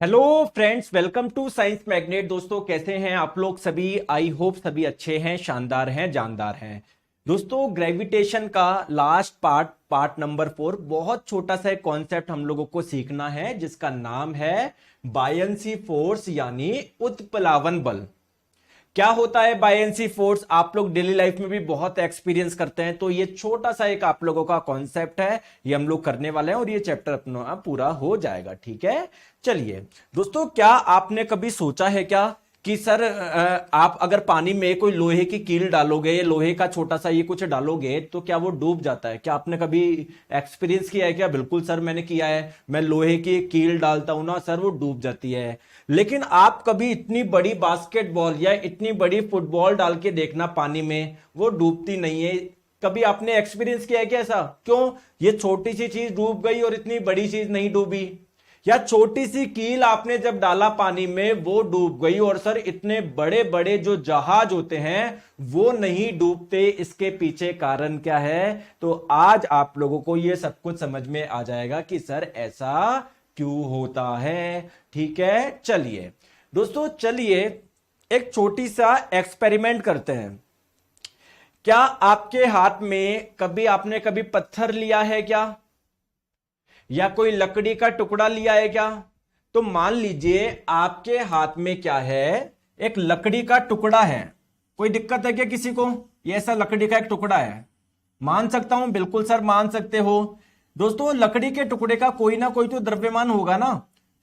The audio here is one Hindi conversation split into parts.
Hello friends, welcome to Science Magnet. दोस्तों, कैसे हैं आप लोग सभी? आई होप सभी अच्छे हैं, शानदार हैं, जानदार हैं। दोस्तों, ग्रेविटेशन का लास्ट पार्ट नंबर 4, बहुत छोटा सा एक कॉन्सेप्ट हम लोगों को सीखना है जिसका नाम है बायंसी फोर्स यानी उत्प्लावन बल। क्या होता है बायंसी फोर्स? आप लोग डेली लाइफ में भी बहुत एक्सपीरियंस करते हैं, तो ये छोटा सा एक आप लोगों का कॉन्सेप्ट है, ये हम लोग करने वाले हैं और ये चैप्टर अपना पूरा हो जाएगा। ठीक है, चलिए दोस्तों, क्या आपने कभी सोचा है क्या कि सर आप अगर पानी में कोई लोहे की कील डालोगे, लोहे का छोटा सा ये कुछ डालोगे तो क्या वो डूब जाता है? क्या आपने कभी एक्सपीरियंस किया है क्या? बिल्कुल सर, मैंने किया है। मैं लोहे की एक कील डालता हूं ना सर, वो डूब जाती है। लेकिन आप कभी इतनी बड़ी बास्केटबॉल या इतनी बड़ी फुटबॉल डाल के देखना पानी में, वो डूबती नहीं है। कभी आपने एक्सपीरियंस किया है क्या ऐसा? क्यों? ये छोटी सी चीज डूब गई और इतनी बड़ी चीज नहीं डूबी। या छोटी सी कील आपने जब डाला पानी में वो डूब गई, और सर इतने बड़े बड़े जो जहाज होते हैं वो नहीं डूबते। इसके पीछे कारण क्या है? तो आज आप लोगों को ये सब कुछ समझ में आ जाएगा कि सर ऐसा क्यों होता है। ठीक है, चलिए दोस्तों, चलिए एक छोटी सा एक्सपेरिमेंट करते हैं। क्या आपके हाथ में कभी आपने कभी पत्थर लिया है क्या? या कोई लकड़ी का टुकड़ा लिया है क्या? तो मान लीजिए आपके हाथ में क्या है, एक लकड़ी का टुकड़ा है। कोई दिक्कत है क्या किसी को? ये ऐसा लकड़ी का एक टुकड़ा है। मान सकता हूं? बिल्कुल सर, मान सकते हो। दोस्तों, लकड़ी के टुकड़े का कोई ना कोई तो द्रव्यमान होगा ना।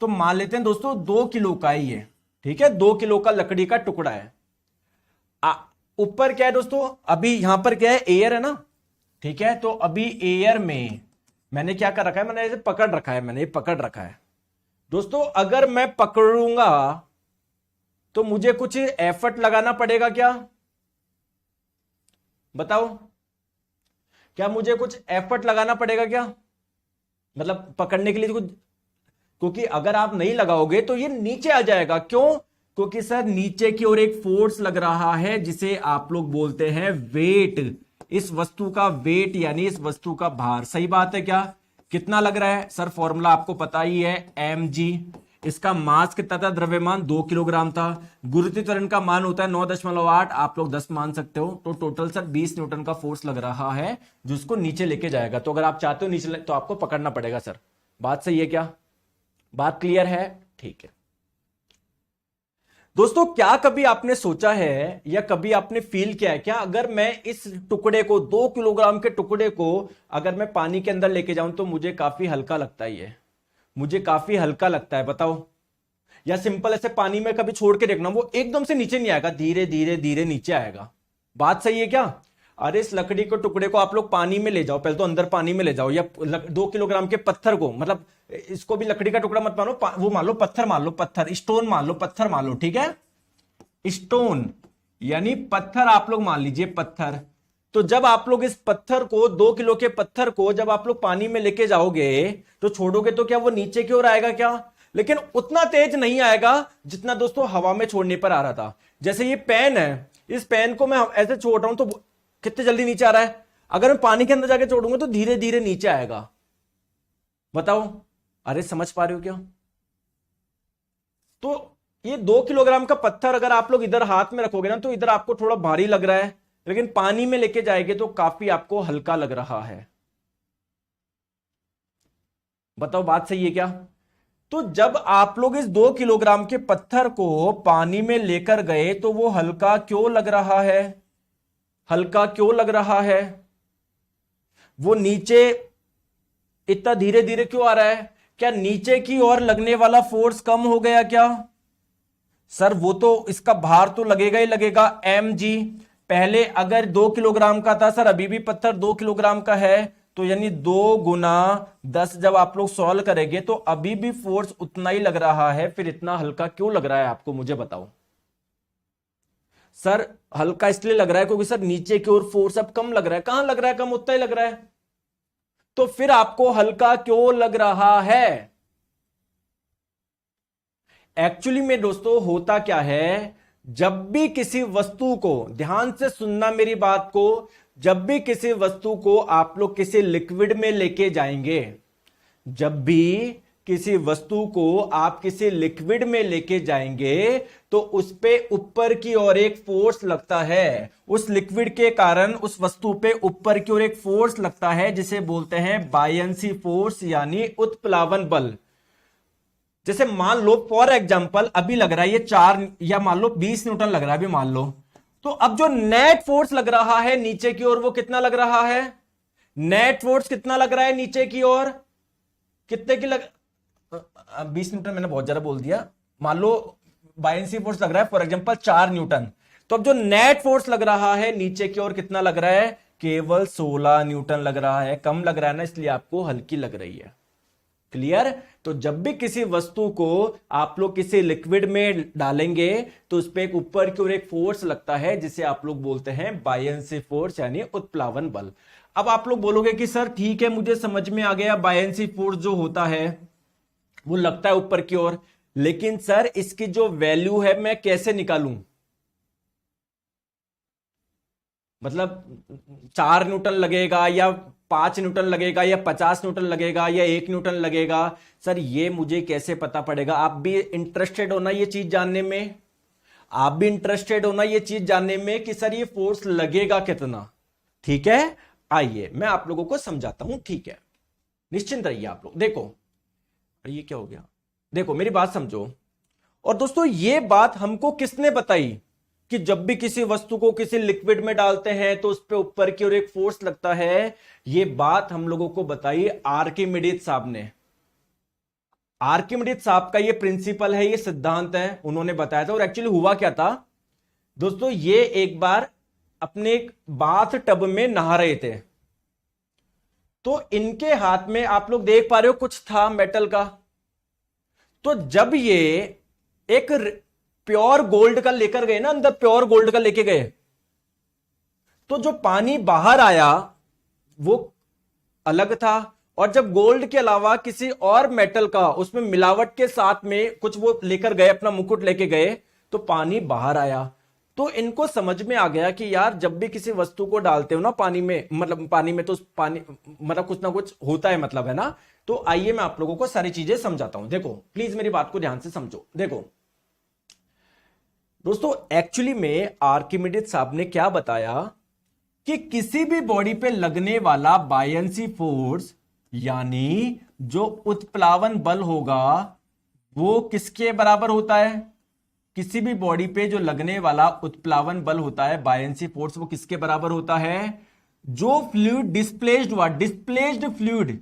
तो मान लेते हैं दोस्तों 2 किलो का ही है। ठीक है, 2 किलो का लकड़ी का टुकड़ा है। आ, ऊपर क्या है दोस्तों? अभी यहां पर क्या है? एयर है ना। ठीक है, तो अभी एयर में मैंने क्या कर रखा है? मैंने ऐसे पकड़ रखा है, मैंने ये पकड़ रखा है। दोस्तों, अगर मैं पकड़ूंगा तो मुझे कुछ एफर्ट लगाना पड़ेगा क्या? बताओ, क्या मुझे कुछ एफर्ट लगाना पड़ेगा क्या? मतलब पकड़ने के लिए कुछ, क्योंकि अगर आप नहीं लगाओगे तो ये नीचे आ जाएगा। क्यों? क्योंकि सर नीचे की ओर एक फोर्स लग रहा है जिसे आप लोग बोलते हैं वेट। इस वस्तु का वेट यानी इस वस्तु का भार। सही बात है क्या? कितना लग रहा है सर? फॉर्मूला आपको पता ही है, mg। इसका मास कितना था? द्रव्यमान 2 किलोग्राम था। गुरुत्व त्वरण का मान होता है 9.8, आप लोग 10 मान सकते हो। तो टोटल सर 20 न्यूटन का फोर्स लग रहा है जो उसको नीचे लेके जाएगा। तो अगर आप चाहते हो नीचे तो आपको पकड़ना पड़ेगा। सर बात सही है क्या? बात क्लियर है? ठीक है दोस्तों, क्या कभी आपने सोचा है या कभी आपने फील किया है क्या, अगर मैं इस टुकड़े को, 2 किलोग्राम के टुकड़े को अगर मैं पानी के अंदर लेके जाऊं तो मुझे काफी हल्का लगता है। ये मुझे काफी हल्का लगता है, बताओ। या सिंपल ऐसे पानी में कभी छोड़ के देखना, वो एकदम से नीचे नहीं आएगा, धीरे धीरे धीरे नीचे आएगा। बात सही है क्या? अरे इस लकड़ी के टुकड़े को आप लोग पानी में ले जाओ, पहले तो अंदर पानी में ले जाओ। या 2 किलोग्राम के पत्थर को, मतलब इसको भी लकड़ी का टुकड़ा मत मानो, वो मान लो पत्थर, मान लो पत्थर, स्टोन मान लो, पत्थर मान लो। ठीक है, स्टोन यानी पत्थर आप लोग मान लीजिए, पत्थर। तो जब आप लोग इस पत्थर को, 2 किलो के पत्थर को जब आप लोग पानी में लेके जाओगे तो छोड़ोगे तो क्या वो नीचे की ओर आएगा क्या? लेकिन उतना तेज नहीं आएगा जितना दोस्तों हवा में छोड़ने पर आ रहा था। जैसे ये पेन है, इस पेन को मैं ऐसे छोड़ रहा हूं तो कितने जल्दी नीचे आ रहा है। अगर मैं पानी के अंदर जाके छोड़ूंगा तो धीरे धीरे नीचे आएगा। बताओ, अरे समझ पा रहे हो क्या? तो ये 2 किलोग्राम का पत्थर अगर आप लोग इधर हाथ में रखोगे ना तो इधर आपको थोड़ा भारी लग रहा है, लेकिन पानी में लेके जाएंगे तो काफी आपको हल्का लग रहा है। बताओ, बात सही है क्या? तो जब आप लोग इस 2 किलोग्राम के पत्थर को पानी में लेकर गए तो वो हल्का क्यों लग रहा है? हल्का क्यों लग रहा है? वो नीचे इतना धीरे धीरे क्यों आ रहा है? क्या नीचे की ओर लगने वाला फोर्स कम हो गया क्या? सर वो तो इसका भार तो लगेगा ही लगेगा, mg। पहले अगर 2 किलोग्राम का था सर, अभी भी पत्थर 2 किलोग्राम का है, तो यानी 2 × 10 जब आप लोग सॉल्व करेंगे तो अभी भी फोर्स उतना ही लग रहा है। फिर इतना हल्का क्यों लग रहा है आपको, मुझे बताओ। सर हल्का इसलिए लग रहा है क्योंकि सर नीचे की ओर फोर्स अब कम लग रहा है। कहां लग रहा है कम? उतना ही लग रहा है। तो फिर आपको हल्का क्यों लग रहा है? एक्चुअली में दोस्तों होता क्या है, जब भी किसी वस्तु को, ध्यान से सुनना मेरी बात को, जब भी किसी वस्तु को आप लोग किसी लिक्विड में लेके जाएंगे, जब भी किसी वस्तु को आप किसी लिक्विड में लेके जाएंगे तो उस पे ऊपर की ओर एक फोर्स लगता है। उस लिक्विड के कारण उस वस्तु पे ऊपर की ओर एक फोर्स लगता है जिसे बोलते हैं बायंसी फोर्स यानी उत्प्लावन बल। जैसे मान लो फॉर एग्जांपल अभी लग रहा है ये 4 या मान लो 20 न्यूटन लग रहा है, अभी मान लो, तो अब जो नेट फोर्स लग रहा है नीचे की ओर वो कितना लग रहा है? नेट फोर्स कितना लग रहा है नीचे की ओर? कितने की लग 20 न्यूटन मैंने बहुत ज्यादा बोल दिया। मान लो बायंसी फोर्स लग रहा है फॉर एग्जांपल 4 न्यूटन, तो अब जो नेट फोर्स लग रहा है नीचे की ओर कितना लग रहा है? केवल 16 न्यूटन लग रहा है। कम लग रहा है ना, इसलिए आपको हल्की लग रही है। क्लियर? तो जब भी किसी वस्तु को आप लोग किसी लिक्विड में डालेंगे तो उस पर एक ऊपर की ओर एक फोर्स लगता है जिसे आप लोग बोलते हैं बायंसी फोर्स यानी उत्प्लावन बल। अब आप लोग बोलोगे कि सर ठीक है, मुझे समझ में आ गया, बायंसी फोर्स जो होता है वो लगता है ऊपर की ओर, लेकिन सर इसकी जो वैल्यू है मैं कैसे निकालूं? मतलब 4 न्यूटन लगेगा या 5 न्यूटन लगेगा या 50 न्यूटन लगेगा या 1 न्यूटन लगेगा? सर ये मुझे कैसे पता पड़ेगा? आप भी इंटरेस्टेड हो ना ये चीज जानने में? आप भी इंटरेस्टेड हो ना ये चीज जानने में कि सर ये फोर्स लगेगा कितना? ठीक है, आइए मैं आप लोगों को समझाता हूं। ठीक है, निश्चिंत रहिए आप लोग। देखो, अरे ये क्या हो गया? देखो मेरी बात समझो। और दोस्तों ये बात हमको किसने बताई कि जब भी किसी वस्तु को किसी लिक्विड में डालते हैं तो उस पे ऊपर की ओर एक फोर्स लगता है? ये बात हम लोगों को बताई आर्किमिडीज साहब ने। आर्किमिडीज साहब का ये प्रिंसिपल है, ये सिद्धांत है, उन्होंने बताया था। और एक्चुअली हुआ क्या था दोस्तों, ये एक बार अपने एक बाथ टब में नहा रहे थे, तो इनके हाथ में आप लोग देख पा रहे हो कुछ था मेटल का। तो जब ये एक प्योर गोल्ड का लेकर गए ना, अंदर प्योर गोल्ड का लेके गए, तो जो पानी बाहर आया वो अलग था। और जब गोल्ड के अलावा किसी और मेटल का उसमें मिलावट के साथ में कुछ वो लेकर गए, अपना मुकुट लेके गए, तो पानी बाहर आया। तो इनको समझ में आ गया कि यार जब भी किसी वस्तु को डालते हो ना पानी में, मतलब पानी में, तो पानी मतलब कुछ ना कुछ होता है, मतलब है ना। तो आइए मैं आप लोगों को सारी चीजें समझाता हूं। देखो प्लीज मेरी बात को ध्यान से समझो। देखो दोस्तों, एक्चुअली में आर्किमिडीज साहब ने क्या बताया कि किसी भी बॉडी पे लगने वाला बायंसी फोर्स यानी जो उत्प्लावन बल होगा वो किसके बराबर होता है? किसी भी बॉडी पे जो लगने वाला उत्प्लावन बल होता है, बायंसी फोर्स, वो किसके बराबर होता है? जो फ्लूइड डिस्प्लेस्ड हुआ, डिस्प्लेस्ड फ्लूइड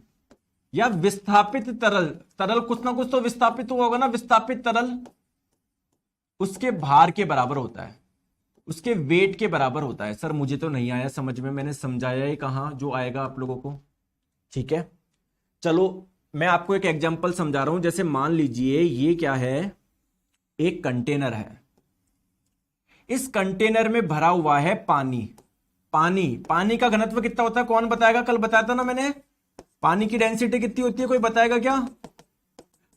या विस्थापित तरल, तरल कुछ ना कुछ तो विस्थापित हुआ होगा ना, विस्थापित तरल, उसके भार के बराबर होता है, उसके वेट के बराबर होता है। सर मुझे तो नहीं आया समझ में, मैंने समझाया ही कहां जो आएगा आप लोगों को। ठीक है, चलो मैं आपको एक एग्जांपल समझा रहा हूं। जैसे मान लीजिए ये क्या है, एक कंटेनर है, इस कंटेनर में भरा हुआ है पानी। पानी, पानी का घनत्व कितना होता है कौन बताएगा? कल बताया था ना मैंने, पानी की डेंसिटी कितनी होती है, कोई बताएगा क्या?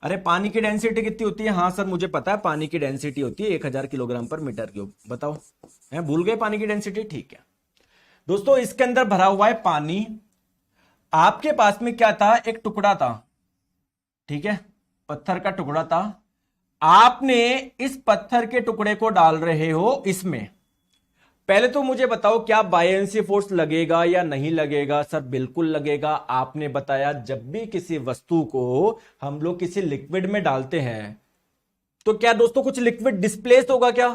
अरे पानी की डेंसिटी कितनी होती है? हाँ सर मुझे पता है, पानी की डेंसिटी होती है 1000 किलोग्राम पर मीटर क्यूब। बताओ, है भूल गए पानी की डेंसिटी? ठीक है दोस्तों, इसके अंदर भरा हुआ है पानी। आपके पास में क्या था? एक टुकड़ा था, ठीक है, पत्थर का टुकड़ा था। आपने इस पत्थर के टुकड़े को डाल रहे हो इसमें। पहले तो मुझे बताओ क्या बायंसी फोर्स लगेगा या नहीं लगेगा? सर बिल्कुल लगेगा। आपने बताया जब भी किसी वस्तु को हम लोग किसी लिक्विड में डालते हैं तो क्या दोस्तों कुछ लिक्विड डिस्प्लेस होगा क्या?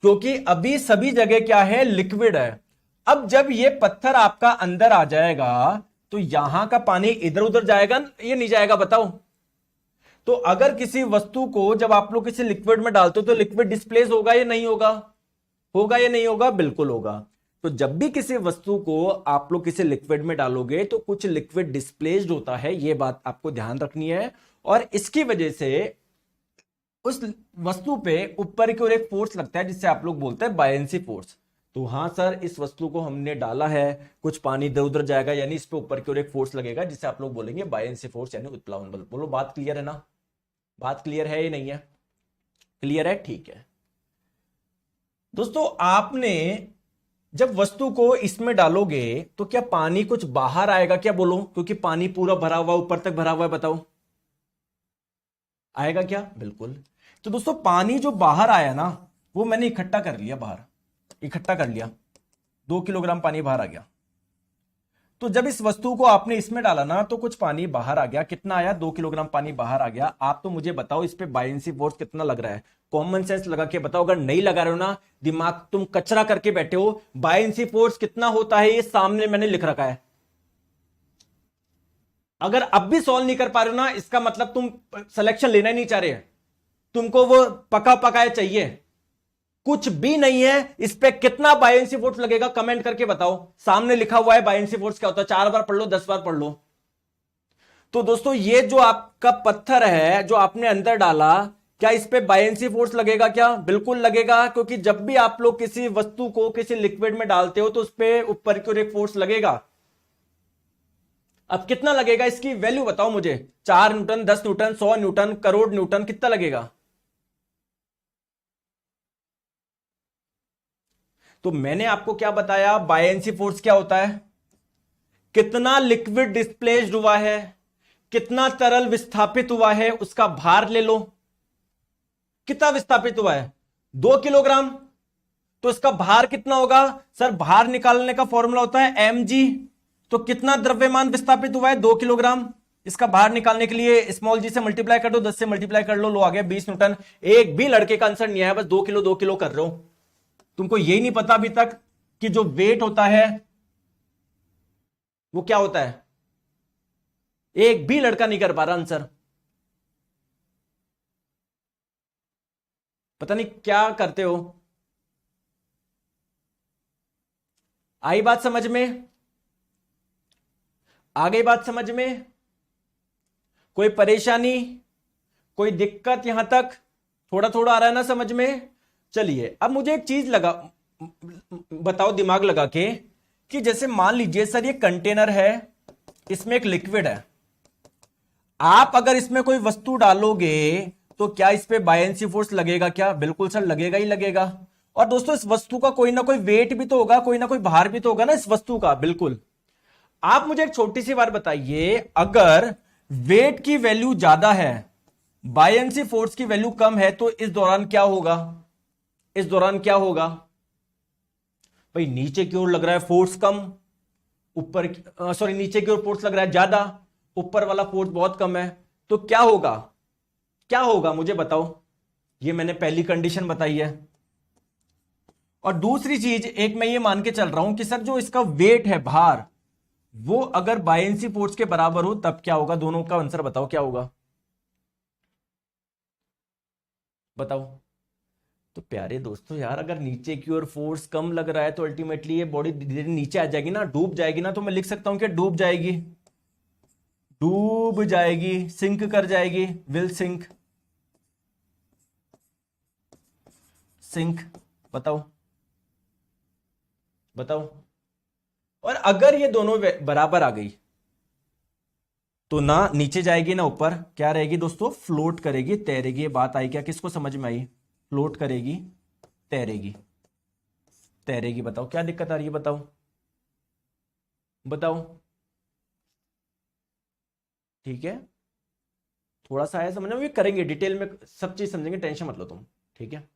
क्योंकि अभी सभी जगह क्या है? लिक्विड है। अब जब ये पत्थर आपका अंदर आ जाएगा तो यहां का पानी इधर उधर जाएगा ये नहीं जाएगा? बताओ। तो अगर किसी वस्तु को जब आप लोग किसी लिक्विड में डालते हो तो लिक्विड डिस्प्लेस होगा या नहीं होगा? होगा या नहीं होगा? बिल्कुल होगा। तो जब भी किसी वस्तु को आप लोग किसी लिक्विड में डालोगे तो कुछ लिक्विड डिस्प्लेस्ड होता है, यह बात आपको ध्यान रखनी है। और इसकी वजह से उस वस्तु पे ऊपर की ओर एक फोर्स लगता है जिससे आप लोग बोलते हैं बायंसी फोर्स। तो हां सर, इस वस्तु को हमने डाला है, कुछ पानी इधर उधर जाएगा यानी इस पे ऊपर की ओर एक फोर्स लगेगा जिससे आप लोग बोलेंगे बायंसी फोर्स यानी उत्प्लावन बल। बोलो बात क्लियर है ना? बात क्लियर है या नहीं है? क्लियर है, ठीक है। दोस्तों आपने जब वस्तु को इसमें डालोगे तो क्या पानी कुछ बाहर आएगा क्या? बोलो, क्योंकि पानी पूरा भरा हुआ ऊपर तक भरा हुआ है। बताओ, आएगा क्या? बिल्कुल। तो दोस्तों पानी जो बाहर आया ना, वो मैंने इकट्ठा कर लिया, बाहर इकट्ठा कर लिया, 2 किलोग्राम पानी बाहर आ गया। तो जब इस वस्तु को आपने इसमें डाला ना, तो कुछ पानी बाहर आ गया। कितना आया? 2 किलोग्राम पानी बाहर आ गया। आप तो मुझे बताओ इस पे बायनेंसी फोर्स कितना लग रहा है? कॉमन सेंस लगा के बताओ। अगर नहीं लगा रहे हो ना, दिमाग तुम कचरा करके बैठे हो। बायनेंसी फोर्स कितना होता है ये सामने मैंने लिख रखा है। अगर अब भी सॉल्व नहीं कर पा रहे हो ना, इसका मतलब तुम सिलेक्शन लेना ही नहीं चाह रहे। तुमको वो पका पकाया चाहिए। कुछ भी नहीं है। इस पे कितना बायनेंसी फोर्स लगेगा कमेंट करके बताओ। सामने लिखा हुआ है बायनेंसी फोर्स क्या होता है। 4 बार पढ़ लो, 10 बार पढ़ लो। तो दोस्तों ये जो आपका पत्थर है जो आपने अंदर डाला, क्या इस पे बायनेंसी फोर्स लगेगा क्या? बिल्कुल लगेगा, क्योंकि जब भी आप लोग किसी वस्तु को किसी लिक्विड में डालते हो तो उस पे ऊपर की ओर एक फोर्स लगेगा। अब कितना लगेगा इसकी वैल्यू बताओ मुझे। 4 Newton, 10 Newton, 100 Newton, crore Newton, कितना लगेगा? तो मैंने आपको क्या बताया, बायनेंसी फोर्स क्या होता है? कितना लिक्विड डिस्प्लेस्ड हुआ है, कितना तरल विस्थापित हुआ है, उसका भार ले लो। कितना विस्थापित हुआ है? 2 किलोग्राम। तो इसका भार कितना होगा? सर भार निकालने का फॉर्मूला होता है mg। तो कितना द्रव्यमान विस्थापित हुआ है? 2 किलोग्राम। इसका भार निकालने के लिए स्मॉल जी से मल्टीप्लाई कर दो, 10 से मल्टीप्लाई कर लो आ गया 20 न्यूटन। एक भी लड़के का आंसर नहीं आया, बस 2 किलो 2 किलो कर रहे हो। तुमको यही नहीं पता अभी तक कि जो वेट होता है वो क्या होता है? एक भी लड़का नहीं कर पा रहा आंसर। पता नहीं क्या करते हो। आई बात समझ में? आ गई बात समझ में? कोई परेशानी, कोई दिक्कत यहां तक? थोड़ा थोड़ा आ रहा है ना समझ में? चलिए अब मुझे एक चीज लगा, बताओ दिमाग लगा के, कि जैसे मान लीजिए सर ये कंटेनर है, इसमें एक लिक्विड है। आप अगर इसमें कोई वस्तु डालोगे तो क्या इस पे बायनेंसी फोर्स लगेगा क्या? बिल्कुल सर लगेगा ही लगेगा। और दोस्तों इस वस्तु का कोई ना कोई वेट भी तो होगा, कोई ना कोई भार भी तो होगा ना इस वस्तु का। बिल्कुल। आप मुझे एक छोटी सी बात बताइए, अगर वेट की वैल्यू ज्यादा है, बायनेंसी फोर्स की वैल्यू कम है, तो इस दौरान क्या होगा? इस दौरान क्या होगा भाई? नीचे की ओर लग रहा है फोर्स कम, ऊपर सॉरी नीचे की ओर फोर्स लग रहा है ज्यादा, ऊपर वाला फोर्स बहुत कम है। तो क्या होगा? क्या होगा मुझे बताओ। ये मैंने पहली कंडीशन बताई है। और दूसरी चीज, एक मैं ये मान के चल रहा हूं कि सर जो इसका वेट है, भार, वो अगर बायनेंसी फोर्स के बराबर हो तब क्या होगा? दोनों का आंसर बताओ क्या होगा? बताओ। तो प्यारे दोस्तों यार, अगर नीचे की ओर फोर्स कम लग रहा है तो अल्टीमेटली ये बॉडी धीरे धीरे नीचे आ जाएगी ना, डूब जाएगी ना। तो मैं लिख सकता हूं कि डूब जाएगी, डूब जाएगी, सिंक कर जाएगी, विल सिंक, सिंक। बताओ बताओ। और अगर ये दोनों बराबर आ गई तो ना नीचे जाएगी ना ऊपर, क्या रहेगी दोस्तों? फ्लोट करेगी, तैरेगी। ये बात आई क्या? किसको समझ में आई? फ्लोट करेगी, तैरेगी, तैरेगी। बताओ क्या दिक्कत आ रही है? बताओ बताओ। ठीक है, थोड़ा सा आया समझ में, भी करेंगे डिटेल में, सब चीज समझेंगे, टेंशन मत लो तुम। ठीक है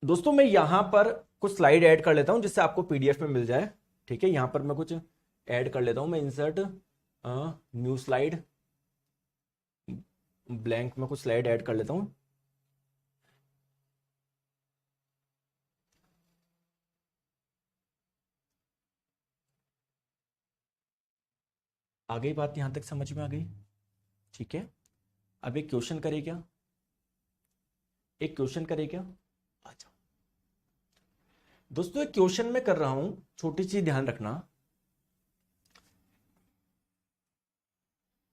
दोस्तों, मैं यहां पर कुछ स्लाइड ऐड कर लेता हूं जिससे आपको पीडीएफ में मिल जाए। ठीक है, यहां पर मैं कुछ ऐड कर लेता हूं। मैं इंसर्ट न्यू स्लाइड, ब्लैंक में कुछ स्लाइड ऐड कर लेता हूं। आ गई बात? यहां तक समझ में आ गई? ठीक है, अब एक क्वेश्चन करे क्या? एक क्वेश्चन करे क्या? अच्छा दोस्तों, एक क्वेश्चन में कर रहा हूं, छोटी सी ध्यान रखना।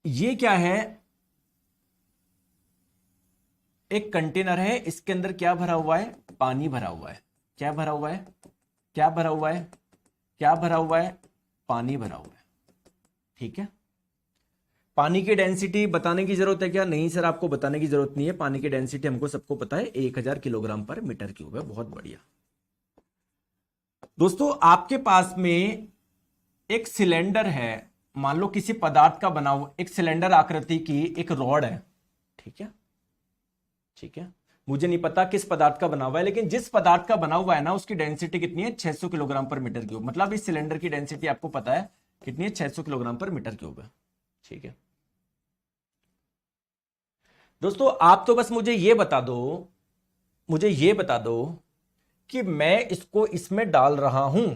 ये क्या है? एक कंटेनर है, इसके अंदर क्या भरा हुआ है? पानी भरा हुआ है। क्या भरा हुआ है? क्या भरा हुआ है? क्या भरा हुआ है? पानी भरा हुआ है। ठीक है, पानी की डेंसिटी बताने की जरूरत है क्या? नहीं सर, आपको बताने की जरूरत नहीं है। पानी की डेंसिटी हमको सबको पता है, 1000 किलोग्राम पर मीटर क्यूब है। बहुत बढ़िया दोस्तों, आपके पास में एक सिलेंडर है, मान लो किसी पदार्थ का बना हुआ एक सिलेंडर आकृति की एक रॉड है, ठीक है, ठीक है, मुझे नहीं पता किस पदार्थ का बना हुआ है, लेकिन जिस पदार्थ का बना हुआ है ना उसकी डेंसिटी कितनी है, 600 किलोग्राम पर मीटर क्यूब। मतलब इस सिलेंडर की डेंसिटी आपको पता है कितनी है, 600 किलोग्राम पर मीटर क्यूब है, ठीक है। दोस्तों आप तो बस मुझे ये बता दो, मुझे ये बता दो कि मैं इसको इसमें डाल रहा हूं,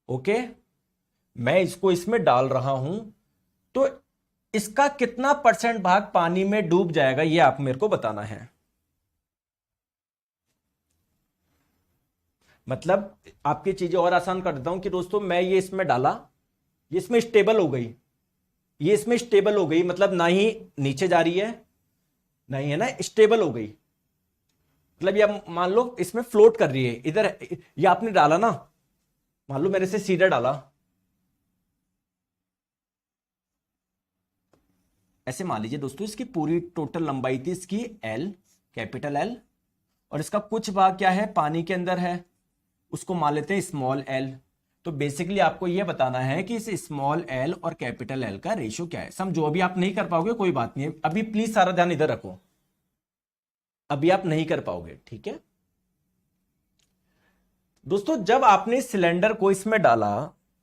ओके, मैं इसको इसमें डाल रहा हूं, तो इसका कितना परसेंट भाग पानी में डूब जाएगा, ये आप मेरे को बताना है। मतलब आपकी चीजें और आसान कर देता हूं कि दोस्तों मैं ये इसमें डाला, ये इसमें स्टेबल हो गई, ये इसमें स्टेबल हो गई, मतलब ना ही नीचे जा रही है, नहीं है ना, स्टेबल हो गई, मतलब ये मान लो इसमें फ्लोट कर रही है इधर, ये आपने डाला ना, मान लो मेरे से सीधा डाला, ऐसे मान लीजिए दोस्तों इसकी पूरी टोटल लंबाई थी इसकी एल, कैपिटल एल, और इसका कुछ भाग क्या है, पानी के अंदर है, उसको मान लेते हैं स्मॉल एल। तो बेसिकली आपको यह बताना है कि इस स्मॉल एल और कैपिटल एल का रेशियो क्या है। समझो, अभी आप नहीं कर पाओगे कोई बात नहीं, अभी प्लीज सारा ध्यान इधर रखो, अभी आप नहीं कर पाओगे, ठीक है। दोस्तों जब आपने सिलेंडर को इसमें डाला,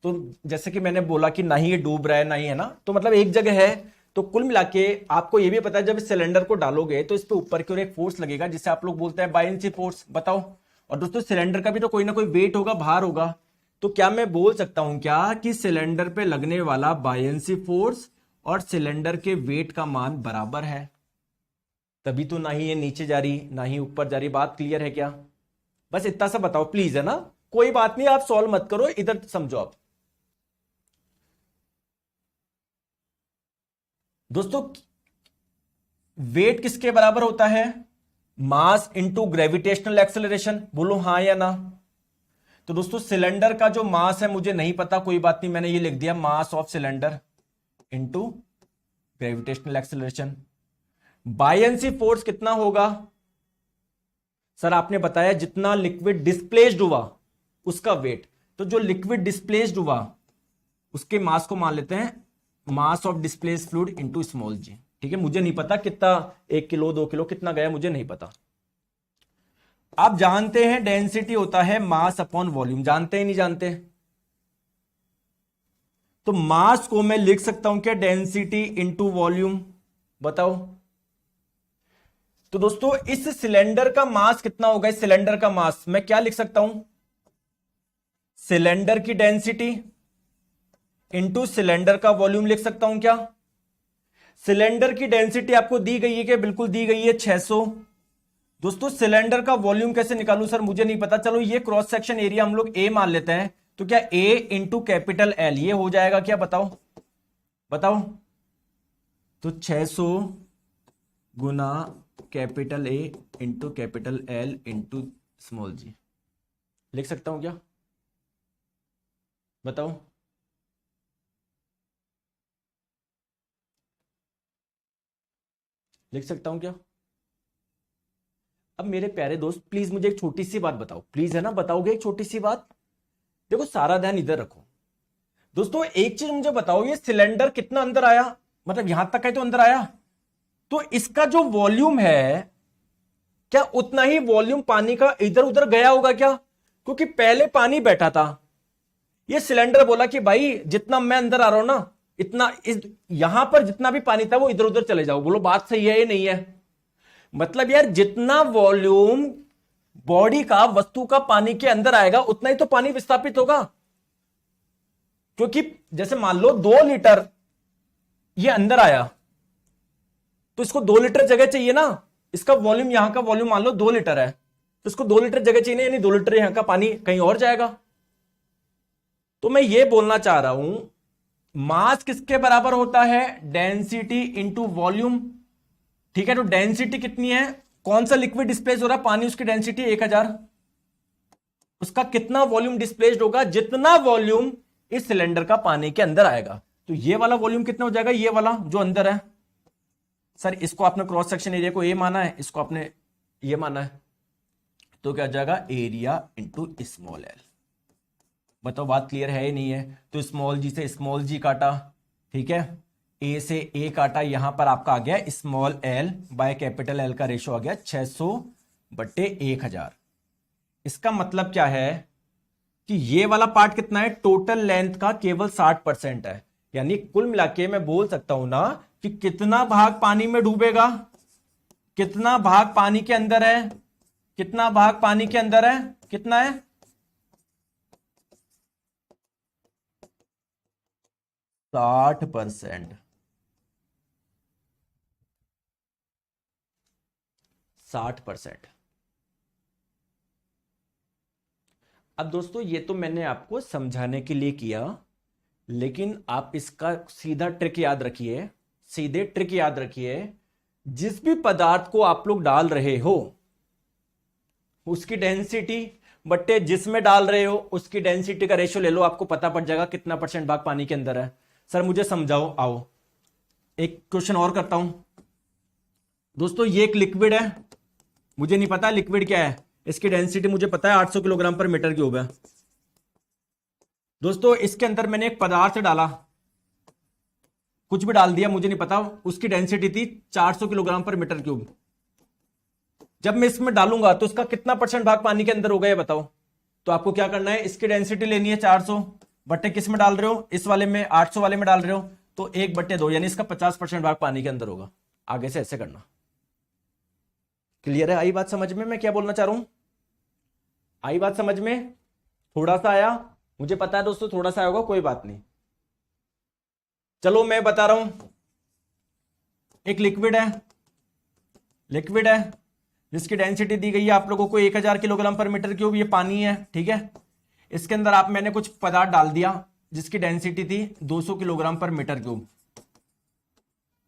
तो जैसे कि मैंने बोला कि ना ही ये डूब रहा है ना ही, है ना, तो मतलब एक जगह है, तो कुल मिला के आपको यह भी पता है जब इस सिलेंडर को डालोगे तो इस पे ऊपर की ओर एक फोर्स लगेगा जिसे आप लोग बोलते हैं बायएंसी फोर्स, बताओ। और दोस्तों सिलेंडर का भी तो कोई ना कोई वेट होगा, भार होगा, तो क्या मैं बोल सकता हूं क्या कि सिलेंडर पे लगने वाला बायएंसी फोर्स और सिलेंडर के वेट का मान बराबर है, तभी तो ना ही ये नीचे जा रही ना ही ऊपर जा रही। बात क्लियर है क्या? बस इतना सा बताओ प्लीज, है ना, कोई बात नहीं, आप सॉल्व मत करो, इधर समझो आप। दोस्तों वेट किसके बराबर होता है, मास इंटू ग्रेविटेशनल एक्सेलरेशन, बोलो हां या ना। तो दोस्तों सिलेंडर का जो मास है मुझे नहीं पता, कोई बात नहीं, मैंने ये लिख दिया mass of cylinder into gravitational acceleration. Buoyancy force कितना होगा, सर आपने बताया जितना लिक्विड डिस्प्लेस्ड हुआ उसका वेट, तो जो लिक्विड डिस्प्लेस्ड हुआ उसके मास को मान लेते हैं mass of displaced fluid into small g, ठीक है। मुझे नहीं पता कितना, 1 किलो 2 किलो कितना गया मुझे नहीं पता। आप जानते हैं डेंसिटी होता है मास अपॉन वॉल्यूम, जानते हैं नहीं जानते? तो मास को मैं लिख सकता हूं क्या, डेंसिटी इंटू वॉल्यूम, बताओ। तो दोस्तों इस सिलेंडर का मास कितना होगा, इस सिलेंडर का मास मैं क्या लिख सकता हूं, सिलेंडर की डेंसिटी इंटू सिलेंडर का वॉल्यूम लिख सकता हूं क्या। सिलेंडर की डेंसिटी आपको दी गई है क्या, बिल्कुल दी गई है 600। दोस्तों सिलेंडर का वॉल्यूम कैसे निकालूं, सर मुझे नहीं पता, चलो ये क्रॉस सेक्शन एरिया हम लोग ए मान लेते हैं, तो क्या ए इंटू कैपिटल एल ये हो जाएगा क्या, बताओ बताओ। तो 600 गुना capital A into capital L into small g, लिख सकता हूं क्या, बताओ। लिख सकता हूं क्या? अब मेरे प्यारे दोस्त प्लीज मुझे एक छोटी सी बात बताओ, प्लीज, है ना, बताओगे एक छोटी सी बात। देखो सारा ध्यान इधर रखो दोस्तों, एक चीज मुझे बताओ, ये सिलेंडर कितना अंदर आया, मतलब यहां तक है तो अंदर आया, तो इसका जो वॉल्यूम है क्या उतना ही वॉल्यूम पानी का इधर उधर गया होगा क्या, क्योंकि पहले पानी बैठा था, ये सिलेंडर बोला कि भाई जितना मैं अंदर आ रहा हूं ना इतना यहां पर जितना भी पानी था वो इधर उधर चले जाओ, बोलो बात सही है या नहीं है। मतलब यार जितना वॉल्यूम बॉडी का वस्तु का पानी के अंदर आएगा उतना ही तो पानी विस्थापित होगा, क्योंकि जैसे मान लो 2 लीटर ये अंदर आया तो इसको 2 लीटर जगह चाहिए ना, इसका वॉल्यूम यहां का वॉल्यूम मान लो 2 लीटर है, तो इसको 2 लीटर जगह चाहिए, यानी 2 लीटर यहां का पानी कहीं और जाएगा। तो मैं ये बोलना चाह रहा हूं मास किसके बराबर होता है, डेंसिटी इंटू वॉल्यूम, ठीक है। तो डेंसिटी कितनी है, कौन सा लिक्विड डिस्प्लेस हो रहा है, पानी, उसकी डेंसिटी 1000, उसका कितना वॉल्यूम डिस्प्लेस्ड होगा, जितना वॉल्यूम इस सिलेंडर का पानी के अंदर आएगा। तो ये वाला वॉल्यूम कितना हो जाएगा, ये वाला जो अंदर है, सर इसको आपने क्रॉस सेक्शन एरिया को ए माना है, इसको आपने ये माना है, तो क्या हो जाएगा एरिया इंटू स्मॉल एल। बताओ बात क्लियर है या नहीं है? तो स्मॉल जी से स्मॉल जी काटा, ठीक है, ए से ए काटा, यहां पर आपका आ गया small L by capital L का रेशो आ गया 600/1000। इसका मतलब क्या है कि ये वाला पार्ट कितना है, टोटल लेंथ का केवल 60% है। यानी कुल मिला के मैं बोल सकता हूं ना कि कितना भाग पानी में डूबेगा, कितना भाग पानी के अंदर है, कितना भाग पानी के अंदर है, कितना है, 60%। 60%। अब दोस्तों ये तो मैंने आपको समझाने के लिए किया, लेकिन आप इसका सीधा ट्रिक याद रखिए, सीधे ट्रिक याद रखिए। जिस भी पदार्थ को आप लोग डाल रहे हो उसकी डेंसिटी बट्टे जिसमें डाल रहे हो उसकी डेंसिटी का रेशियो ले लो, आपको पता पड़ जाएगा कितना % भाग पानी के अंदर है। सर मुझे समझाओ, आओ एक क्वेश्चन और करता हूं। दोस्तों ये एक लिक्विड है, मुझे नहीं पता लिक्विड क्या है, इसकी डेंसिटी मुझे पता है 800 किलोग्राम पर मीटर क्यूब है। दोस्तों इसके अंदर मैंने एक पदार्थ डाला, कुछ भी डाल दिया मुझे नहीं पता, उसकी डेंसिटी थी 400 किलोग्राम पर मीटर क्यूब। जब मैं इसमें डालूंगा तो इसका कितना % भाग पानी के अंदर होगा ये बताओ। तो आपको क्या करना है, इसकी डेंसिटी लेनी है 400 बट्टे किस में डाल रहे हो, इस वाले में 800 वाले में डाल रहे हो, तो 1/2 यानी इसका 50% भाग पानी के अंदर होगा। आगे से ऐसे करना। क्लियर है? आई बात समझ में मैं क्या बोलना चाह रहा हूं? आई बात समझ में? थोड़ा सा आया, मुझे पता है दोस्तों थोड़ा सा आया होगा, कोई बात नहीं। चलो मैं बता रहा हूं, एक लिक्विड है, लिक्विड है जिसकी डेंसिटी दी गई है आप लोगों को 1000 किलोग्राम पर मीटर क्यूब, ये पानी है, ठीक है। इसके अंदर आप मैंने कुछ पदार्थ डाल दिया जिसकी डेंसिटी थी 200 किलोग्राम पर मीटर क्यूब।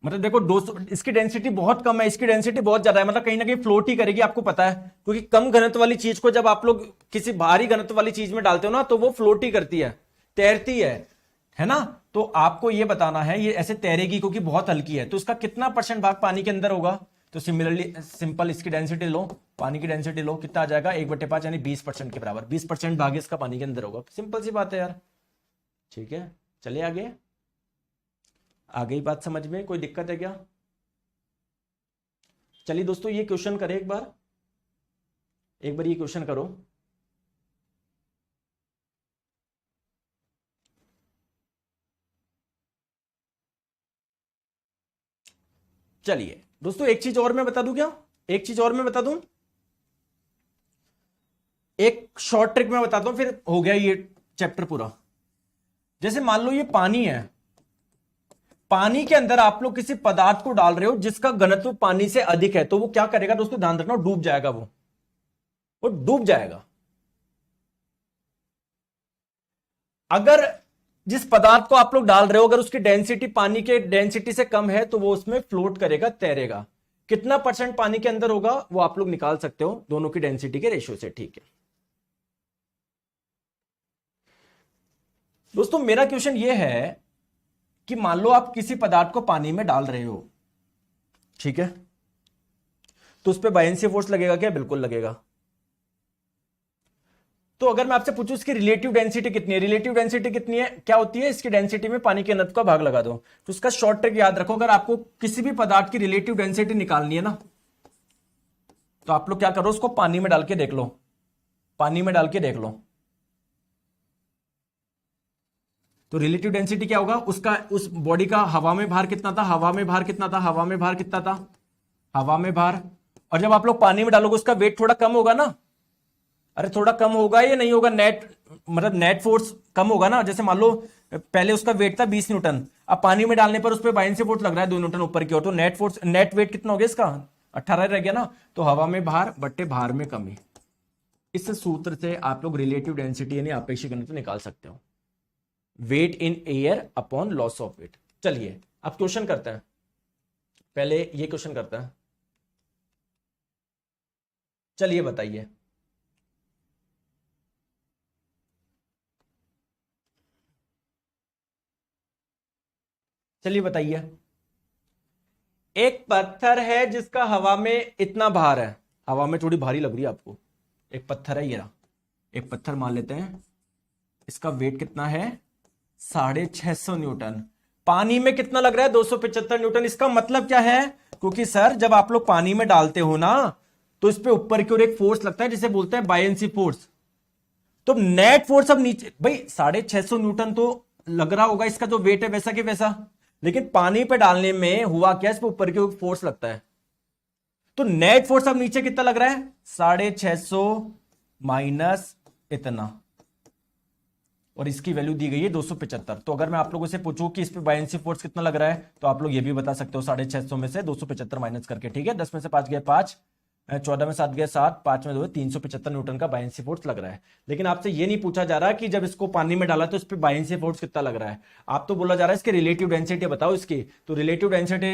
मतलब देखो 200, इसकी डेंसिटी बहुत कम है, इसकी डेंसिटी बहुत ज्यादा है, मतलब कहीं ना कहीं फ्लोट ही करेगी, आपको पता है, क्योंकि कम घनत्व वाली चीज को जब आप लोग किसी भारी घनत्व वाली चीज में डालते हो ना तो वो फ्लोट ही करती है, तैरती है ना। तो आपको ये बताना है ये ऐसे तैरेगी क्योंकि बहुत हल्की है, तो इसका कितना % भाग पानी के अंदर होगा। तो सिमिलरली सिंपल इसकी डेंसिटी लो, पानी की डेंसिटी लो, कितना आ जाएगा 1/5 यानी 20% के बराबर, 20% भाग इसका पानी के अंदर होगा। सिंपल सी बात है यार, ठीक है। चलिए आगे, आ गई बात समझ में, कोई दिक्कत है क्या? चलिए दोस्तों ये क्वेश्चन करें एक बार, एक बार ये क्वेश्चन करो। चलिए दोस्तों एक चीज और मैं बता दूं क्या, एक चीज और मैं बता दूं, एक शॉर्ट ट्रिक मैं बताता हूं, फिर हो गया ये चैप्टर पूरा। जैसे मान लो ये पानी है, पानी के अंदर आप लोग किसी पदार्थ को डाल रहे हो जिसका घनत्व पानी से अधिक है, तो वो क्या करेगा दोस्तों, ध्यान रखना, डूब जाएगा, वो डूब जाएगा। अगर जिस पदार्थ को आप लोग डाल रहे हो अगर उसकी डेंसिटी पानी के डेंसिटी से कम है तो वो उसमें फ्लोट करेगा, तैरेगा। कितना % पानी के अंदर होगा वो आप लोग निकाल सकते हो दोनों की डेंसिटी के रेशियो से, ठीक है। दोस्तों मेरा क्वेश्चन ये है कि मान लो आप किसी पदार्थ को पानी में डाल रहे हो, ठीक है, तो उस पर बायएंसी फोर्स लगेगा क्या? बिल्कुल लगेगा। तो अगर मैं आपसे पूछूं इसकी रिलेटिव डेंसिटी कितनी है, रिलेटिव डेंसिटी कितनी है, क्या होती है, इसकी डेंसिटी में पानी के घनत्व का भाग लगा दो। तो इसका शॉर्ट ट्रिक याद रखो, अगर आपको किसी भी पदार्थ की रिलेटिव डेंसिटी निकालनी है ना, तो आप लोग क्या करो, उसको पानी में डाल के देख लो, पानी में डाल के देख लो। तो रिलेटिव डेंसिटी क्या होगा उसका, उस बॉडी का हवा में भार कितना था, हवा में भार कितना था, हवा में भार कितना था, हवा में भार, और जब आप लोग पानी में डालोगे उसका वेट थोड़ा कम होगा ना। अरे थोड़ा कम होगा या नहीं होगा, नेट मतलब नेट फोर्स कम होगा ना। जैसे मान लो पहले उसका वेट था 20 न्यूटन, अब पानी में डालने पर उस पर बायएंसी फोर्स लग रहा है 2 न्यूटन ऊपर की ओर, तो नेट फोर्स, नेट वेट कितना हो गया इसका, 18 रह गया ना। तो हवा में भार बट्टे भार में कमी, इस सूत्र से आप लोग रिलेटिव डेंसिटी यानी आपेक्षिक घनत्व निकाल सकते हो, weight in air upon loss of weight. चलिए अब क्वेश्चन करते हैं, पहले ये क्वेश्चन करते हैं। चलिए बताइए, चलिए बताइए, एक पत्थर है जिसका हवा में इतना भार है, हवा में थोड़ी भारी लग रही है आपको, एक पत्थर है ये रहा, एक पत्थर मान लेते हैं, इसका वेट कितना है 650 न्यूटन। पानी में कितना लग रहा है 275 न्यूटन। इसका मतलब क्या है, क्योंकि सर जब आप लोग पानी में डालते हो ना तो इस पे ऊपर की ओर एक फोर्स लगता है जिसे बोलते हैं बायएंसी फोर्स। तो नेट फोर्स अब नीचे भाई 650 न्यूटन तो लग रहा होगा, इसका जो वेट है वैसा कि वैसा, लेकिन पानी पे डालने में हुआ क्या, इस पे ऊपर की ओर फोर्स लगता है। तो नेट फोर्स अब नीचे कितना लग रहा है 650 माइनस इतना, और इसकी वैल्यू दी गई है 275। तो अगर मैं आप लोगों से पूछूं कि इस पे बायएंसी फोर्स कितना लग रहा है तो आप लोग ये भी बता सकते हो 650 में से 275 माइनस करके। ठीक है, 10 में से 5 गए 5, 14 में 7 गए 7, 5 में 2 375 न्यूटन का बायएंसी फोर्स लग रहा है। लेकिन आपसे ये नहीं पूछा जा रहा कि जब इसको पानी में डाला तो इस पे बायएंसी फोर्स कितना लग रहा है। आप तो बोला जा रहा है इसके रिलेटिव डेंसिटी बताओ इसकी। तो रिलेटिव डेंसिटी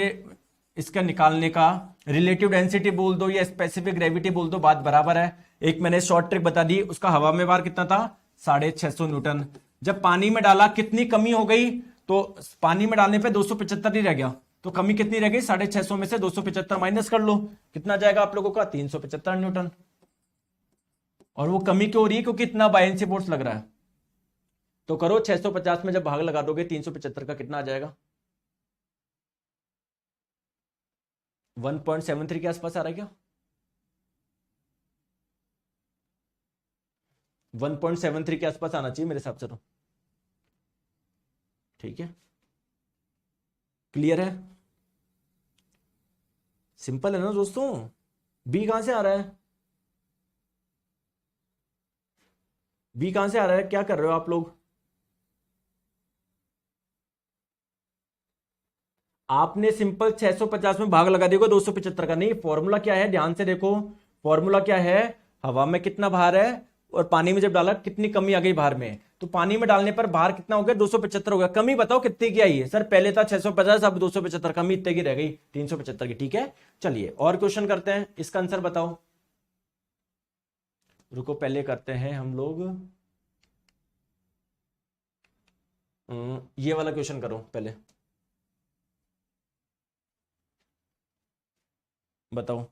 इसका निकालने का, रिलेटिव डेंसिटी बोल दो या स्पेसिफिक ग्रेविटी बोल दो, बात बराबर है। एक मैंने शॉर्ट ट्रिक बता दी, उसका हवा में भार कितना था 650 न्यूटन। जब पानी में डाला कितनी कमी हो गई, तो पानी में डालने पे 275 ही रह गया, तो कमी कितनी रह गई 650 में से 275 माइनस कर लो, कितना जाएगा आप लोगों का 375 न्यूटन। और वो कमी क्यों हो रही है, क्योंकि इतना बायएंसी फोर्स लग रहा है। तो करो 650 में जब भाग लगा दोगे 375 का कितना आ जाएगा 1.73 के आसपास आ रहा है क्या 1.73 के आसपास आना चाहिए मेरे हिसाब से। तो ठीक है, क्लियर है, सिंपल है ना दोस्तों। बी कहां से आ रहा है, बी कहां से आ रहा है, क्या कर रहे हो आप लोग। आपने सिंपल 650 में भाग लगा दिया 275 का, नहीं फॉर्मूला क्या है ध्यान से देखो। फॉर्मूला क्या है, हवा में कितना भार है और पानी में जब डाला कितनी कमी आ गई भार में। तो पानी में डालने पर भार कितना हो गया 275 हो गया। कमी बताओ कितनी की आई है, सर पहले था 650 अब 275, कमी इतने की रह गई 375 की। ठीक है, चलिए और क्वेश्चन करते हैं, इसका आंसर बताओ। रुको पहले करते हैं हम लोग ये वाला क्वेश्चन करो पहले, बताओ।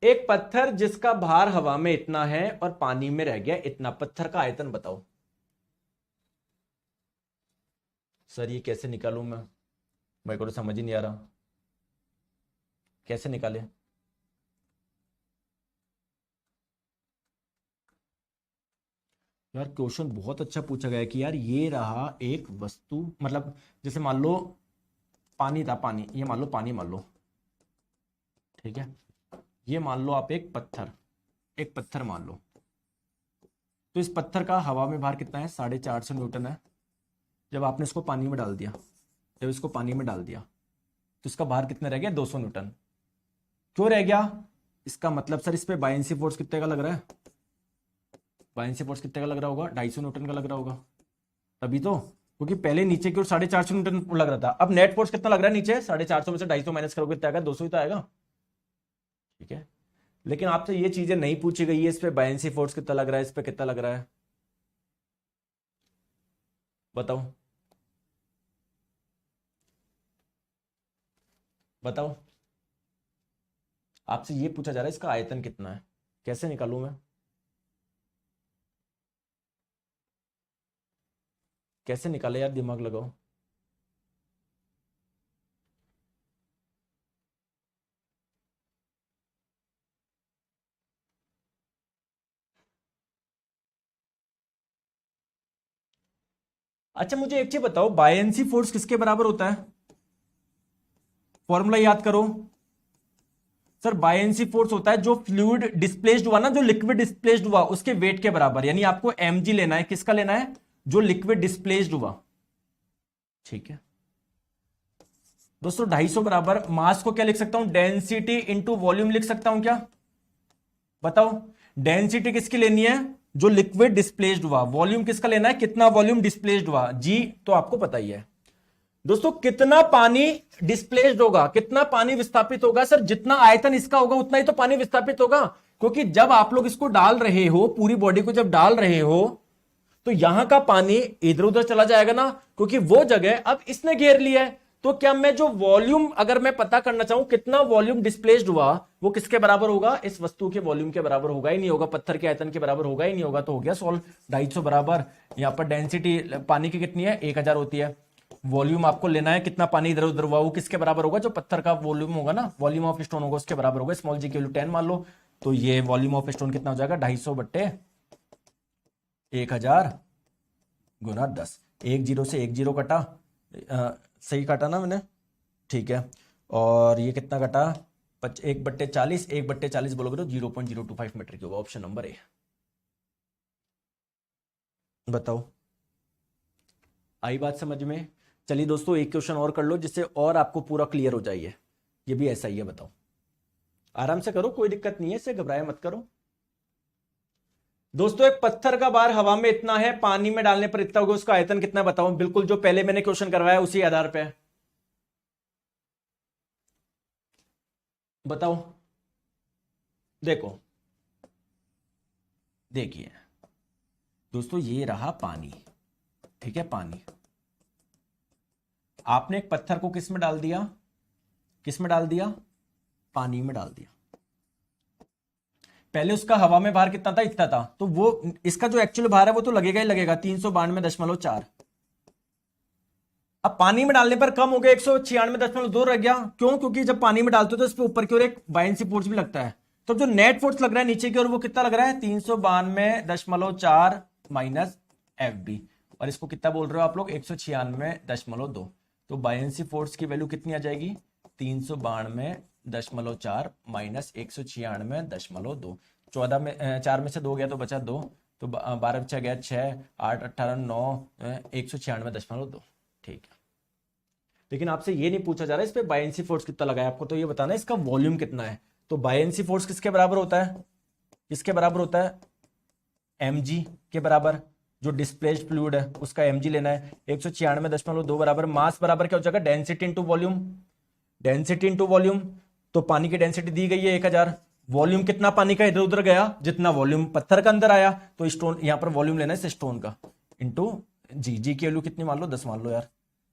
एक पत्थर जिसका भार हवा में इतना है और पानी में रह गया इतना, पत्थर का आयतन बताओ। सर ये कैसे निकालूं मैं, मेरे को तो समझ ही नहीं आ रहा, कैसे निकाले। यार क्वेश्चन बहुत अच्छा पूछा गया कि यार ये रहा एक वस्तु, मतलब जैसे मान लो पानी था, पानी ये मान लो पानी मान लो, ठीक है, ये मान लो आप एक पत्थर मान लो। तो इस पत्थर का हवा में भार कितना है 450 न्यूटन है। जब आपने इसको पानी में डाल दिया, जब इसको पानी में डाल दिया तो इसका भार कितना रह गया 200 न्यूटन। क्यों रह गया, इसका मतलब सर इस पे बायएंसी फोर्स कितने का लग रहा है, बायएंसी फोर्स कितने का लग रहा होगा 250 न्यूटन का लग रहा होगा। तभी तो, क्योंकि पहले नीचे की ओर 450 न्यूटन लग रहा था, अब नेट फोर्स कितना लग रहा है नीचे 450 में से 250 माइनस करोगे कितना आएगा 200 ही तो आएगा। ठीक है, लेकिन आपसे ये चीजें नहीं पूछी गई है, इस पे बायएंसी फोर्स कितना लग रहा है, इस पे कितना लग रहा है बताओ, बताओ। आपसे ये पूछा जा रहा है इसका आयतन कितना है, कैसे निकालूं मैं, कैसे निकाले यार, दिमाग लगाओ। अच्छा मुझे एक चीज बताओ, बायएंसी फोर्स किसके बराबर होता है, फॉर्मूला याद करो। सर बायएंसी फोर्स होता है जो फ्लूइड डिस्प्लेस्ड हुआ ना, जो लिक्विड डिस्प्लेस्ड हुआ उसके वेट के बराबर, यानी आपको mg लेना है, किसका लेना है, जो लिक्विड डिस्प्लेस्ड हुआ। ठीक है दोस्तों, 250 बराबर मास को क्या लिख सकता हूं, डेंसिटी इंटू वॉल्यूम लिख सकता हूं क्या, बताओ। डेंसिटी किसकी लेनी है, जो लिक्विड डिस्प्लेस्ड हुआ, वॉल्यूम किसका लेना है, कितना वॉल्यूम डिस्प्लेस्ड हुआ, जी तो आपको पता ही है। दोस्तों कितना पानी डिस्प्लेस्ड होगा, कितना पानी विस्थापित होगा, सर जितना आयतन इसका होगा उतना ही तो पानी विस्थापित होगा, क्योंकि जब आप लोग इसको डाल रहे हो, पूरी बॉडी को जब डाल रहे हो तो यहां का पानी इधर उधर चला जाएगा ना, क्योंकि वो जगह अब इसने घेर लिया है। तो क्या मैं जो वॉल्यूम अगर मैं पता करना चाहूं कितना वॉल्यूम डिस्प्लेस्ड हुआ, वो किसके बराबर होगा, इस वस्तु के वॉल्यूम के बराबर होगा ही नहीं होगा, पत्थर के आयतन के बराबर होगा ही नहीं होगा। तो हो गया सॉल्व। 250 बराबर, यहां पर डेंसिटी पानी की कितनी है, 1000 होती है। वॉल्यूम आपको लेना है कितना पानी इधर उधर हुआ, वो किसके बराबर होगा, जो पत्थर का वॉल्यूम होगा ना, वॉल्यूम ऑफ स्टोन होगा उसके बराबर होगा। स्मॉल जी की वैल्यू 10 मान लो, तो ये वॉल्यूम ऑफ स्टोन कितना हो जाएगा, 250 बट्टे 1000 गुना 10। 1 0 से 1 0 कटा, सही काटा ना मैंने, ठीक है। और ये कितना कटा, 1/40, 1/40 बोलोगे तो 0.025 मीटर की होगा। Option number A. बताओ आई बात समझ में। चलिए दोस्तों एक क्वेश्चन और कर लो जिससे और आपको पूरा क्लियर हो जाइए। ये भी ऐसा ही है, बताओ। आराम से करो, कोई दिक्कत नहीं है, इससे घबराया मत करो। दोस्तों एक पत्थर का भार हवा में इतना है, पानी में डालने पर इतना होगा, उसका आयतन कितना बताओ। बिल्कुल जो पहले मैंने क्वेश्चन करवाया उसी आधार पे बताओ। देखो देखिए दोस्तों, ये रहा पानी, ठीक है, पानी। आपने एक पत्थर को किस में डाल दिया, किस में डाल दिया, पानी में डाल दिया। पहले उसका हवा में भार कितना था, इतना था, तो वो इसका जो एक्चुअल भार है वो तो लगेगा ही लगेगा, 392.4। अब पानी में डालने पर कम हो गया, 196.2 रह गया। क्यों, क्योंकि जब पानी में डालते हो तो इस पे ऊपर की ओर एक बायएंसी फोर्स भी लगता है। तो जो नेट फोर्स लग रहा है नीचे की ओर वो कितना लग रहा है, 392.4 माइनस एफ बी। और इसको कितना बोल रहे हो आप लोग, 196.2। तो बायएंसी फोर्स की वैल्यू कितनी आ जाएगी, 392.4 माइनस 196.2। 14 में 4 में से 2 गया तो बचा 2, तो 12 बचा गया 6, 8 18 9, 196.2। ठीक है। लेकिन आपसे ये नहीं पूछा जा रहा है इस पे बायएंसी फोर्स कितना लगाया, आपको तो ये बताना है इसका वॉल्यूम कितना है। तो बायएंसी फोर्स किसके बराबर होता है, किसके बराबर होता है, mg के बराबर। जो डिस्प्लेस्ड फ्लूइड है उसका mg लेना है। 196.2 बराबर मास बराबर क्या हो जाएगा, density into volume, density into volume. तो पानी की डेंसिटी दी गई है 1000, वॉल्यूम कितना पानी का इधर उधर गया, जितना वॉल्यूम पत्थर का अंदर आया, तो स्टोन यहां पर वॉल्यूम लेना है स्टोन का, इंटू जी की वैल्यू कितनी मान लो, 10 मान लो यार।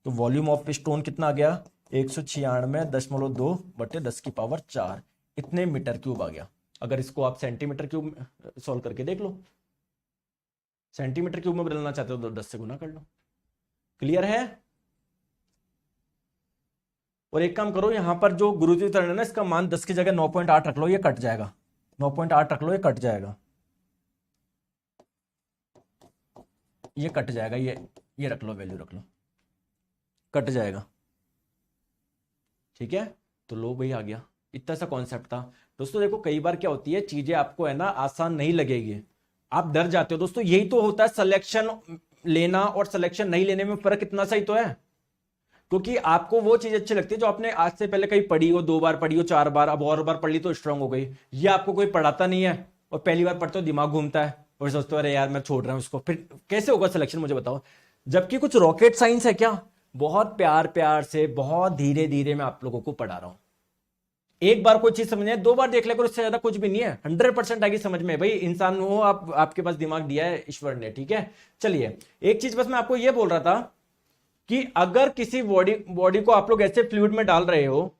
तो वॉल्यूम ऑफ स्टोन कितना आ गया, 196.2 बटे 10 की पावर 4, इतने मीटर क्यूब आ गया। अगर इसको आप सेंटीमीटर क्यूब सॉल्व करके देख लो, सेंटीमीटर क्यूब में बदलना चाहते हो तो 10 से गुना कर लो। क्लियर है। और एक काम करो, यहां पर जो गुरुत्वीय त्वरण है ना, इसका मान 10 की जगह 9.8 रख लो, ये कट जाएगा। 9.8 रख लो, ये कट जाएगा, ये कट जाएगा, ये रख लो, वैल्यू रख लो, कट जाएगा। ठीक है, तो लो भाई आ गया। इतना सा कॉन्सेप्ट था दोस्तों। देखो कई बार क्या होती है, चीजें आपको है ना आसान नहीं लगेगी, आप डर जाते हो दोस्तों। यही तो होता है, सिलेक्शन लेना और सिलेक्शन नहीं लेने में फर्क इतना सा ही तो है। क्योंकि आपको वो चीज अच्छी लगती है जो आपने आज से पहले कहीं पढ़ी हो, 2 बार पढ़ी हो, 4 बार, अब और बार पढ़ ली तो स्ट्रांग हो गई। ये आपको कोई पढ़ाता नहीं है और पहली बार पढ़ते हो दिमाग घूमता है और सोचते हो अरे यार मैं छोड़ रहा हूं इसको, फिर कैसे होगा सिलेक्शन, मुझे बताओ। जबकि कुछ रॉकेट साइंस है क्या, बहुत प्यार प्यार से बहुत धीरे धीरे मैं आप लोगों को पढ़ा रहा हूं। एक बार कोई चीज समझ 2 बार देख ले करो, इससे ज्यादा कुछ भी नहीं है। 100% आएगी समझ में भाई, इंसान हो आप, आपके पास दिमाग दिया है ईश्वर ने, ठीक है। चलिए एक चीज बस मैं आपको यह बोल रहा था कि अगर किसी बॉडी को आप लोग ऐसे फ्लूइड में डाल रहे हो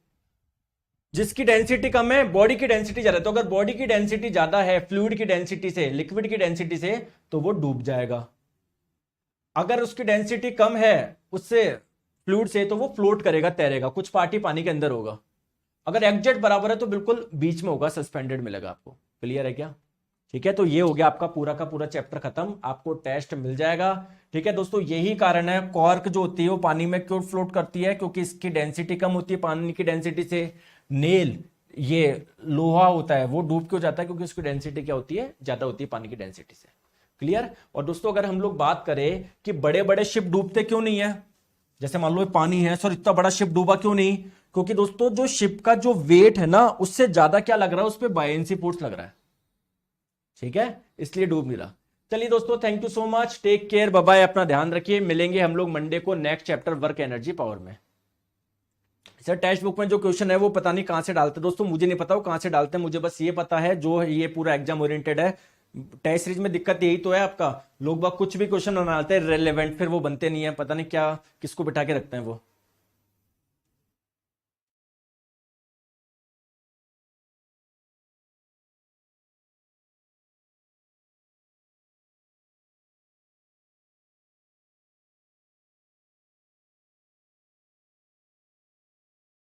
जिसकी डेंसिटी कम है, बॉडी की डेंसिटी ज्यादा है, तो अगर बॉडी की डेंसिटी ज्यादा है फ्लूइड की डेंसिटी से, लिक्विड की डेंसिटी से, तो वो डूब जाएगा। अगर उसकी डेंसिटी कम है उससे, फ्लूइड से, तो वो फ्लोट करेगा, तैरेगा, कुछ पार्टी पानी के अंदर होगा। अगर एग्जैक्ट बराबर है तो बिल्कुल बीच में होगा, सस्पेंडेड मिलेगा आपको। क्लियर है क्या। ठीक है, तो ये हो गया आपका पूरा का पूरा चैप्टर खत्म, आपको टेस्ट मिल जाएगा। ठीक है दोस्तों, यही कारण है कॉर्क जो होती है वो पानी में क्यों फ्लोट करती है, क्योंकि इसकी डेंसिटी कम होती है पानी की डेंसिटी से। नेल, ये लोहा होता है, वो डूब क्यों जाता है, क्योंकि उसकी डेंसिटी क्या होती है, ज्यादा होती है पानी की डेंसिटी से। क्लियर। और दोस्तों अगर हम लोग बात करें कि बड़े बड़े शिप डूबते क्यों नहीं है, जैसे मान लो पानी है सर, इतना बड़ा शिप डूबा क्यों नहीं, क्योंकि दोस्तों जो शिप का जो वेट है ना, उससे ज्यादा क्या लग रहा है, उस पर बायएंसी फोर्स लग रहा है। ठीक है, इसलिए डूब नहीं रहा। चलिए दोस्तों, thank you so much, take care, bye bye, अपना ध्यान रखिए। मिलेंगे हम लोग मंडे को next chapter work energy power में। सर टेक्स्ट बुक में जो क्वेश्चन है वो पता नहीं कहां से डालते दोस्तों, मुझे नहीं पता वो कहां से डालते हैं, मुझे बस ये पता है जो ये पूरा एग्जाम ओरिएंटेड है। टेस्ट सीरीज में दिक्कत यही तो है आपका, लोग बाग कुछ भी क्वेश्चन बनाते हैं रेलेवेंट, फिर वो बनते नहीं है, पता नहीं क्या किसको बिठा के रखते हैं वो।